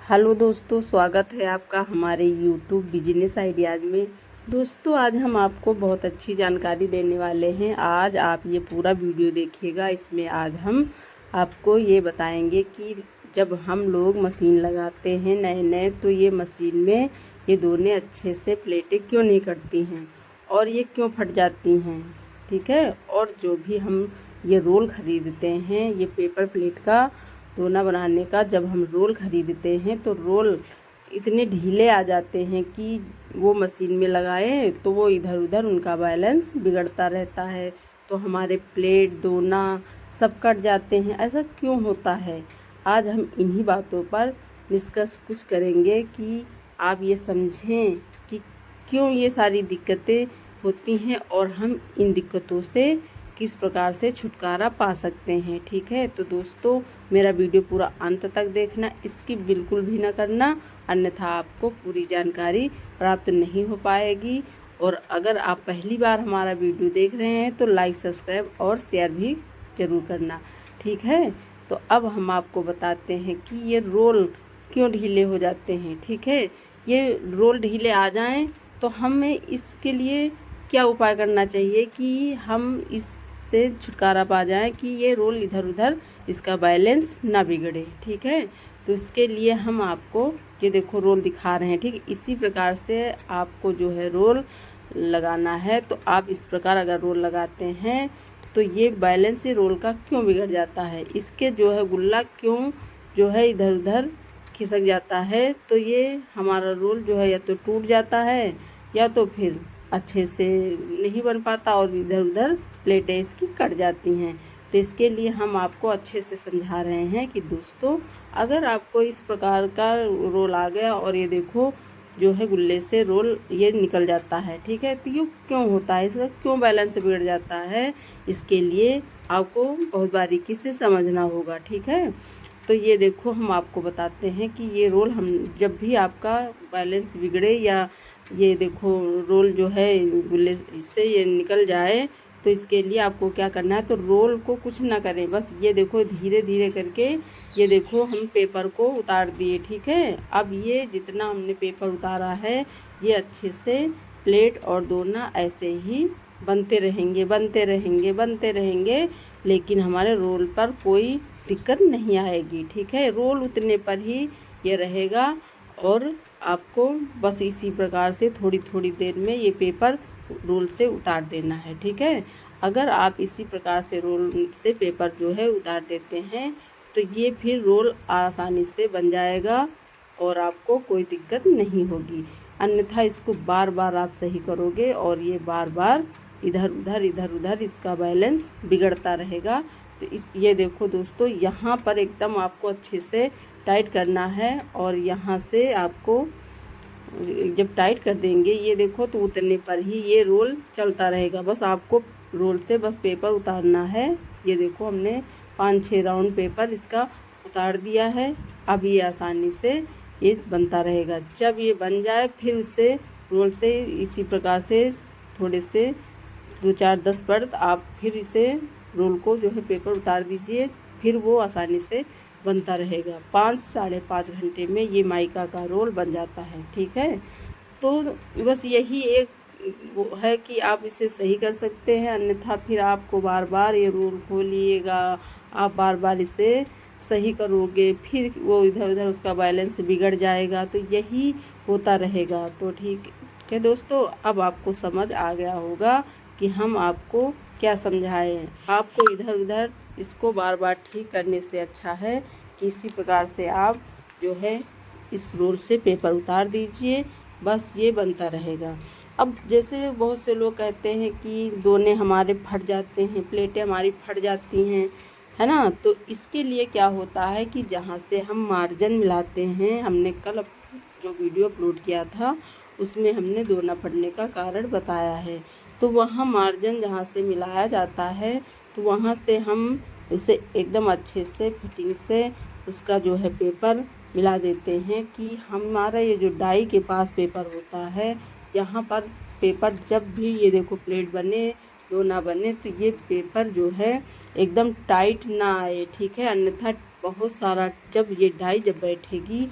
Hello दोस्तों, स्वागत है आपका हमारे यूट्यूब बिजनेस आइडियाज़ में। दोस्तों, आज हम आपको बहुत अच्छी जानकारी देने वाले हैं। आज आप ये पूरा वीडियो देखिएगा। इसमें आज हम आपको ये बताएंगे कि जब हम लोग मशीन लगाते हैं नए नए, तो ये मशीन में ये दोनों अच्छे से प्लेटें क्यों नहीं कटती हैं और ये क्यों फट जाती हैं, ठीक है। और जो भी हम ये रोल ख़रीदते हैं, ये पेपर प्लेट का दोना बनाने का, जब हम रोल ख़रीदते हैं तो रोल इतने ढीले आ जाते हैं कि वो मशीन में लगाएं तो वो इधर उधर उनका बैलेंस बिगड़ता रहता है, तो हमारे प्लेट दोना सब कट जाते हैं। ऐसा क्यों होता है? आज हम इन्हीं बातों पर डिस्कस कुछ करेंगे कि आप ये समझें कि क्यों ये सारी दिक्कतें होती हैं और हम इन दिक्कतों से किस प्रकार से छुटकारा पा सकते हैं, ठीक है। तो दोस्तों, मेरा वीडियो पूरा अंत तक देखना, स्किप बिल्कुल भी ना करना, अन्यथा आपको पूरी जानकारी प्राप्त नहीं हो पाएगी। और अगर आप पहली बार हमारा वीडियो देख रहे हैं तो लाइक, सब्सक्राइब और शेयर भी ज़रूर करना, ठीक है। तो अब हम आपको बताते हैं कि ये रोल क्यों ढीले हो जाते हैं, ठीक है। ये रोल ढीले आ जाएं तो हमें इसके लिए क्या उपाय करना चाहिए कि हम इससे छुटकारा पा जाएं कि ये रोल इधर उधर इसका बैलेंस ना बिगड़े, ठीक है। तो इसके लिए हम आपको ये देखो रोल दिखा रहे हैं, ठीक। इसी प्रकार से आपको जो है रोल लगाना है। तो आप इस प्रकार अगर रोल लगाते हैं तो ये बैलेंस से रोल का क्यों बिगड़ जाता है, इसके जो है गुल्ला क्यों जो है इधर उधर खिसक जाता है, तो ये हमारा रोल जो है या तो टूट जाता है या तो फिर अच्छे से नहीं बन पाता और इधर उधर प्लेटें इसकी कट जाती हैं। तो इसके लिए हम आपको अच्छे से समझा रहे हैं कि दोस्तों, अगर आपको इस प्रकार का रोल आ गया और ये देखो जो है गुल्ले से रोल ये निकल जाता है, ठीक है, तो ये क्यों होता है, इसका क्यों बैलेंस बिगड़ जाता है, इसके लिए आपको बहुत बारीकी से समझना होगा, ठीक है। तो ये देखो हम आपको बताते हैं कि ये रोल हम जब भी आपका बैलेंस बिगड़े या ये देखो रोल जो है गुल्ले से ये निकल जाए, तो इसके लिए आपको क्या करना है, तो रोल को कुछ ना करें, बस ये देखो धीरे धीरे करके ये देखो हम पेपर को उतार दिए, ठीक है। अब ये जितना हमने पेपर उतारा है ये अच्छे से प्लेट और दोना ऐसे ही बनते रहेंगे बनते रहेंगे बनते रहेंगे, लेकिन हमारे रोल पर कोई दिक्कत नहीं आएगी, ठीक है। रोल उतने पर ही ये रहेगा और आपको बस इसी प्रकार से थोड़ी थोड़ी देर में ये पेपर रोल से उतार देना है, ठीक है। अगर आप इसी प्रकार से रोल से पेपर जो है उतार देते हैं तो ये फिर रोल आसानी से बन जाएगा और आपको कोई दिक्कत नहीं होगी। अन्यथा इसको बार बार आप सही करोगे और ये बार बार इधर उधर इसका बैलेंस बिगड़ता रहेगा। तो ये देखो दोस्तों, यहाँ पर एकदम आपको अच्छे से टाइट करना है और यहाँ से आपको जब टाइट कर देंगे ये देखो तो उतरने पर ही ये रोल चलता रहेगा। बस आपको रोल से बस पेपर उतारना है। ये देखो हमने 5-6 राउंड पेपर इसका उतार दिया है। अब ये आसानी से ये बनता रहेगा। जब ये बन जाए फिर उससे रोल से इसी प्रकार से थोड़े से 2-4-10 परत आप फिर इसे रोल को जो है पेपर उतार दीजिए, फिर वो आसानी से बनता रहेगा। 5-5.5 घंटे में ये माइका का रोल बन जाता है, ठीक है। तो बस यही एक वो है कि आप इसे सही कर सकते हैं, अन्यथा फिर आपको बार बार ये रोल खोलिएगा, आप बार बार इसे सही करोगे, फिर वो इधर उधर उसका बैलेंस बिगड़ जाएगा, तो यही होता रहेगा। तो ठीक है दोस्तों, अब आपको समझ आ गया होगा कि हम आपको क्या समझाएं। आपको इधर उधर इसको बार बार ठीक करने से अच्छा है कि इसी प्रकार से आप जो है इस रोल से पेपर उतार दीजिए, बस ये बनता रहेगा। अब जैसे बहुत से लोग कहते हैं कि दोने हमारे फट जाते हैं, प्लेटें हमारी फट जाती हैं, है ना। तो इसके लिए क्या होता है कि जहाँ से हम मार्जिन मिलाते हैं, हमने कल जो वीडियो अपलोड किया था उसमें हमने दोना फटने का कारण बताया है। तो वहाँ मार्जिन जहाँ से मिलाया जाता है तो वहाँ से हम उसे एकदम अच्छे से फिटिंग से उसका जो है पेपर मिला देते हैं कि हमारा ये जो डाई के पास पेपर होता है, जहाँ पर पेपर जब भी ये देखो प्लेट बने दोना बने तो ये पेपर जो है एकदम टाइट ना आए, ठीक है। अन्यथा बहुत सारा जब ये डाई जब बैठेगी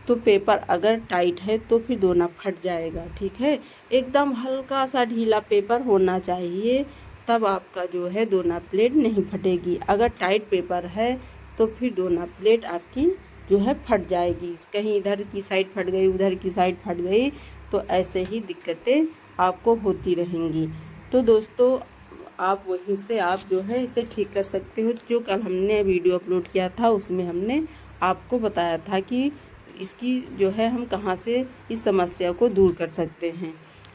तो पेपर अगर टाइट है तो फिर दोना फट जाएगा। ठीक है, एकदम हल्का सा ढीला पेपर होना चाहिए, तब आपका जो है दोना प्लेट नहीं फटेगी। अगर टाइट पेपर है तो फिर दोना प्लेट आपकी जो है फट जाएगी। कहीं इधर की साइड फट गई, उधर की साइड फट गई, तो ऐसे ही दिक्कतें आपको होती रहेंगी। तो दोस्तों आप वहीं से आप जो है इसे ठीक कर सकते हो। जो कल हमने वीडियो अपलोड किया था उसमें हमने आपको बताया था कि इसकी जो है हम कहाँ से इस समस्या को दूर कर सकते हैं।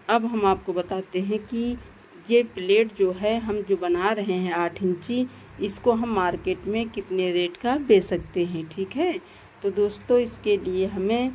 अब हम आपको बताते हैं कि ये प्लेट जो है हम जो बना रहे हैं 8 इंची, इसको हम मार्केट में कितने रेट का बेच सकते हैं। ठीक है, तो दोस्तों इसके लिए हमें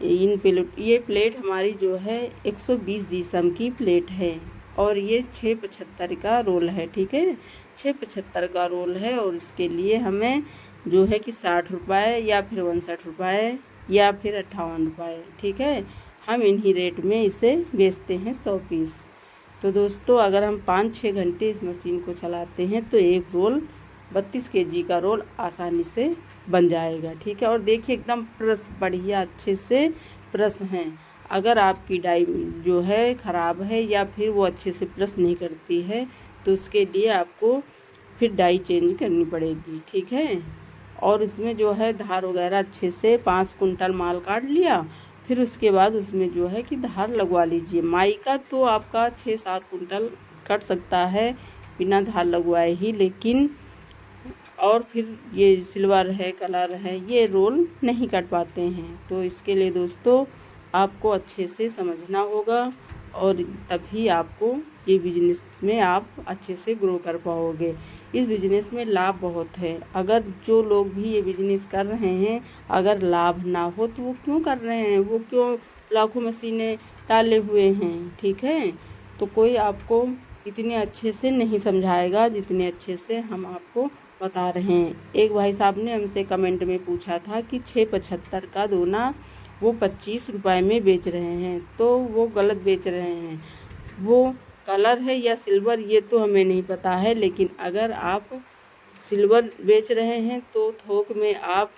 ये प्लेट हमारी जो है 120 जीसम की प्लेट है और ये 675 का रोल है। ठीक है, 675 का रोल है और इसके लिए हमें जो है कि 60 रुपये या फिर 59 रुपये या फिर 58 रुपये। ठीक है, हम इन्हीं रेट में इसे बेचते हैं 100 पीस। तो दोस्तों अगर हम 5-6 घंटे इस मशीन को चलाते हैं तो एक रोल 32 kg का रोल आसानी से बन जाएगा। ठीक है, और देखिए एकदम प्रेस बढ़िया अच्छे से प्रेस हैं। अगर आपकी डाई जो है ख़राब है या फिर वो अच्छे से प्रेस नहीं करती है तो उसके लिए आपको फिर डाई चेंज करनी पड़ेगी। ठीक है, और उसमें जो है धार वगैरह अच्छे से 5 कुंटल माल काट लिया, फिर उसके बाद उसमें जो है कि धार लगवा लीजिए। माई का तो आपका 6-7 कुंटल कट सकता है बिना धार लगवाए ही, लेकिन और फिर ये सिल्वर है, कलर है, ये रोल नहीं कट पाते हैं। तो इसके लिए दोस्तों आपको अच्छे से समझना होगा और तभी आपको ये बिजनेस में आप अच्छे से ग्रो कर पाओगे। इस बिजनेस में लाभ बहुत है। अगर जो लोग भी ये बिजनेस कर रहे हैं अगर लाभ ना हो तो वो क्यों कर रहे हैं, वो क्यों लाखों मशीनें डाले हुए हैं। ठीक है, तो कोई आपको इतने अच्छे से नहीं समझाएगा जितने अच्छे से हम आपको बता रहे हैं। एक भाई साहब ने हमसे कमेंट में पूछा था कि 675 का दोना वो 25 रुपये में बेच रहे हैं, तो वो गलत बेच रहे हैं। वो कलर है या सिल्वर ये तो हमें नहीं पता है, लेकिन अगर आप सिल्वर बेच रहे हैं तो थोक में आप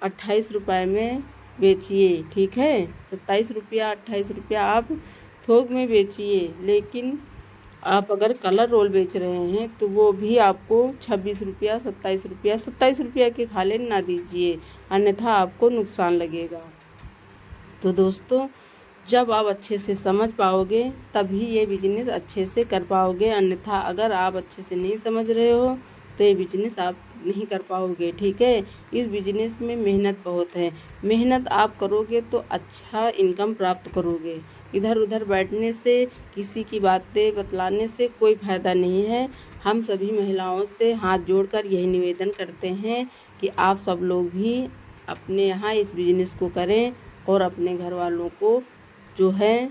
28 रुपये में बेचिए। ठीक है, 27 रुपया 28 रुपया आप थोक में बेचिए। लेकिन आप अगर कलर रोल बेच रहे हैं तो वो भी आपको 26 रुपया 27 रुपया के खा लें ना दीजिए, अन्यथा आपको नुकसान लगेगा। तो दोस्तों जब आप अच्छे से समझ पाओगे तभी ये बिजनेस अच्छे से कर पाओगे, अन्यथा अगर आप अच्छे से नहीं समझ रहे हो तो ये बिजनेस आप नहीं कर पाओगे। ठीक है, इस बिजनेस में मेहनत बहुत है। मेहनत आप करोगे तो अच्छा इनकम प्राप्त करोगे। इधर उधर बैठने से, किसी की बातें बतलाने से कोई फ़ायदा नहीं है। हम सभी महिलाओं से हाथ जोड़कर यही निवेदन करते हैं कि आप सब लोग भी अपने यहाँ इस बिजनेस को करें और अपने घर वालों को जो है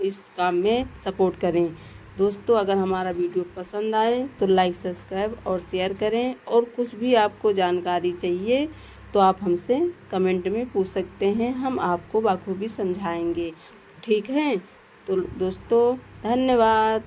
इस काम में सपोर्ट करें। दोस्तों अगर हमारा वीडियो पसंद आए तो लाइक, सब्सक्राइब और शेयर करें। और कुछ भी आपको जानकारी चाहिए तो आप हमसे कमेंट में पूछ सकते हैं, हम आपको बखूबी समझाएंगे। ठीक है, तो दोस्तों धन्यवाद।